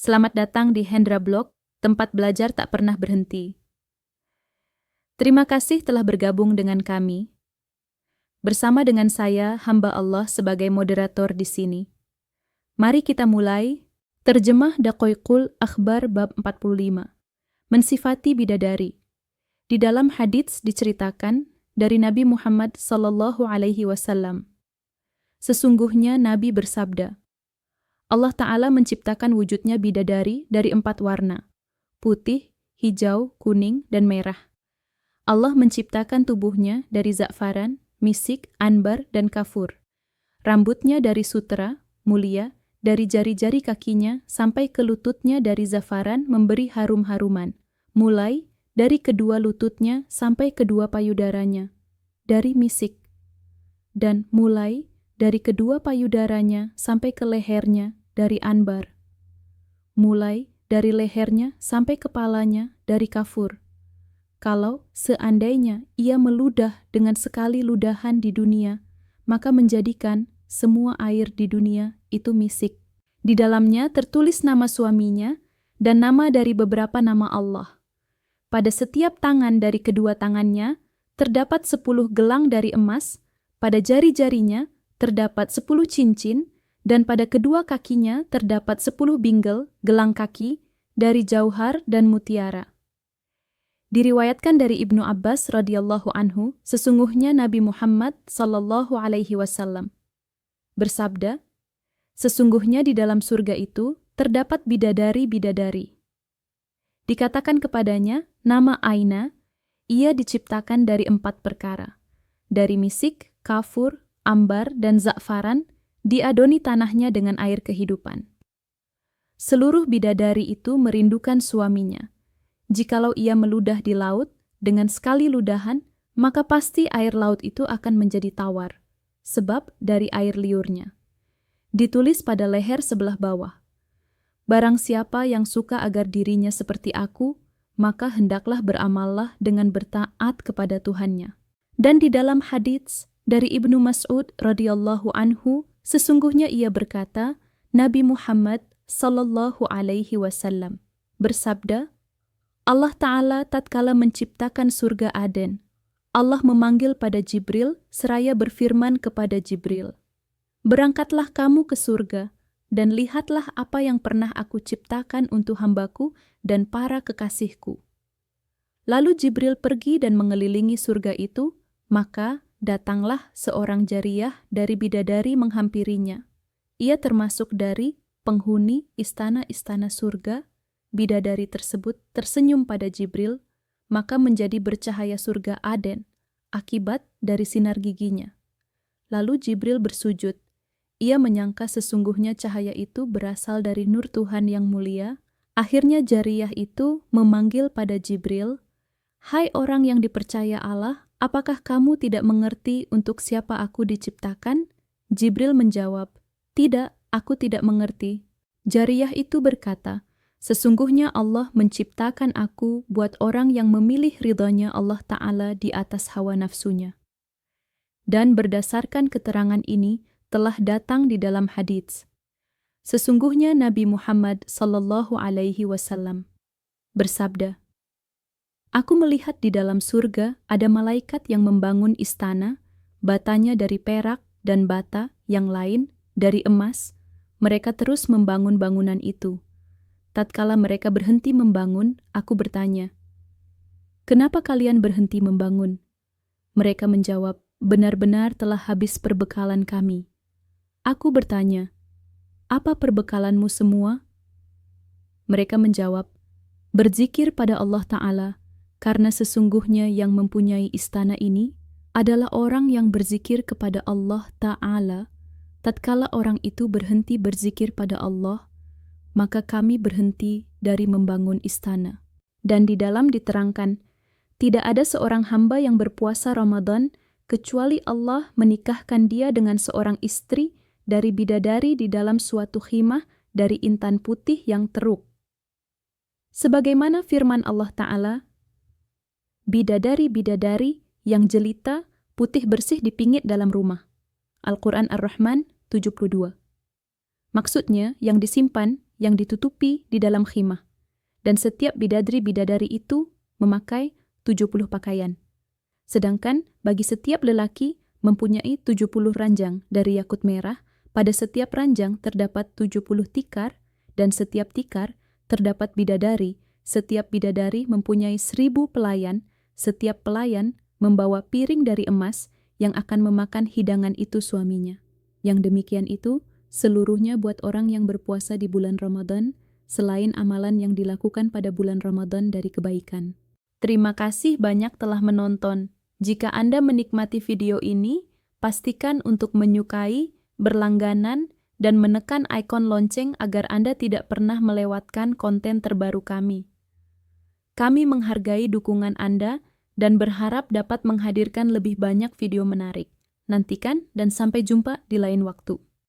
Selamat datang di Hendra Blog, tempat belajar tak pernah berhenti. Terima kasih telah bergabung dengan kami. Bersama dengan saya, hamba Allah sebagai moderator di sini. Mari kita mulai. Terjemah Daqaiqul Akhbar bab 45. Mensifati bidadari. Di dalam hadits diceritakan dari Nabi Muhammad sallallahu alaihi wasallam. Sesungguhnya Nabi bersabda, Allah Ta'ala menciptakan wujudnya bidadari dari 4 warna, putih, hijau, kuning, dan merah. Allah menciptakan tubuhnya dari za'faran, misik, anbar, dan kafur. Rambutnya dari sutera, mulia, dari jari-jari kakinya sampai ke lututnya dari za'faran memberi harum-haruman, mulai dari kedua lututnya sampai kedua payudaranya, dari misik, dan mulai dari kedua payudaranya sampai ke lehernya, dari anbar, mulai dari lehernya sampai kepalanya dari kafur. Kalau seandainya ia meludah dengan sekali ludahan di dunia, maka menjadikan semua air di dunia itu misik. Di dalamnya tertulis nama suaminya dan nama dari beberapa nama Allah. Pada setiap tangan dari kedua tangannya terdapat 10 gelang dari emas, pada jari-jarinya terdapat 10 cincin, dan pada kedua kakinya terdapat 10 binggel, gelang kaki, dari jauhar dan mutiara. Diriwayatkan dari Ibnu Abbas radhiyallahu anhu, sesungguhnya Nabi Muhammad sallallahu alaihi wasallam bersabda, sesungguhnya di dalam surga itu terdapat bidadari-bidadari. Dikatakan kepadanya, nama Aina, ia diciptakan dari 4 perkara, dari misik, kafur, ambar, dan za'faran, diadoni tanahnya dengan air kehidupan. Seluruh bidadari itu merindukan suaminya. Jikalau ia meludah di laut, dengan sekali ludahan, maka pasti air laut itu akan menjadi tawar, sebab dari air liurnya. Ditulis pada leher sebelah bawah, barang siapa yang suka agar dirinya seperti aku, maka hendaklah beramallah dengan bertaat kepada Tuhannya. Dan di dalam hadits dari Ibnu Mas'ud radhiyallahu anhu, sesungguhnya ia berkata, Nabi Muhammad sallallahu alaihi wasallam bersabda, Allah Ta'ala tatkala menciptakan surga Aden, Allah memanggil pada Jibril seraya berfirman kepada Jibril, berangkatlah kamu ke surga dan lihatlah apa yang pernah aku ciptakan untuk hambaku dan para kekasihku. Lalu Jibril pergi dan mengelilingi surga itu, maka datanglah seorang jariyah dari bidadari menghampirinya. Ia termasuk dari penghuni istana-istana surga. Bidadari tersebut tersenyum pada Jibril, maka menjadi bercahaya surga Aden, akibat dari sinar giginya. Lalu Jibril bersujud. Ia menyangka sesungguhnya cahaya itu berasal dari nur Tuhan yang mulia. Akhirnya jariyah itu memanggil pada Jibril, Hai orang yang dipercaya Allah, apakah kamu tidak mengerti untuk siapa aku diciptakan? Jibril menjawab, Tidak, aku tidak mengerti. Jariyah itu berkata, Sesungguhnya Allah menciptakan aku buat orang yang memilih ridhanya Allah Ta'ala di atas hawa nafsunya. Dan berdasarkan keterangan ini telah datang di dalam hadits. Sesungguhnya Nabi Muhammad sallallahu alaihi wasallam bersabda, Aku melihat di dalam surga ada malaikat yang membangun istana, batanya dari perak dan bata yang lain dari emas. Mereka terus membangun bangunan itu. Tatkala mereka berhenti membangun, aku bertanya, Kenapa kalian berhenti membangun? Mereka menjawab, Benar-benar telah habis perbekalan kami. Aku bertanya, Apa perbekalanmu semua? Mereka menjawab, Berzikir pada Allah Ta'ala, karena sesungguhnya yang mempunyai istana ini adalah orang yang berzikir kepada Allah Ta'ala. Tatkala orang itu berhenti berzikir pada Allah, maka kami berhenti dari membangun istana. Dan di dalam diterangkan, tidak ada seorang hamba yang berpuasa Ramadan kecuali Allah menikahkan dia dengan seorang istri dari bidadari di dalam suatu khimah dari intan putih yang teruk. Sebagaimana firman Allah Ta'ala, bidadari-bidadari yang jelita putih bersih dipingit dalam rumah. Al-Quran Ar-Rahman 72. Maksudnya, yang disimpan, yang ditutupi di dalam khimah, dan setiap bidadari-bidadari itu memakai 70 pakaian. Sedangkan bagi setiap lelaki mempunyai 70 ranjang dari yakut merah, pada setiap ranjang terdapat 70 tikar, dan setiap tikar terdapat bidadari, setiap bidadari mempunyai 1000 pelayan, setiap pelayan membawa piring dari emas yang akan memakan hidangan itu suaminya. Yang demikian itu, seluruhnya buat orang yang berpuasa di bulan Ramadan, selain amalan yang dilakukan pada bulan Ramadan dari kebaikan. Terima kasih banyak telah menonton. Jika Anda menikmati video ini, pastikan untuk menyukai, berlangganan, dan menekan ikon lonceng agar Anda tidak pernah melewatkan konten terbaru kami. Kami menghargai dukungan Anda dan berharap dapat menghadirkan lebih banyak video menarik. Nantikan dan sampai jumpa di lain waktu.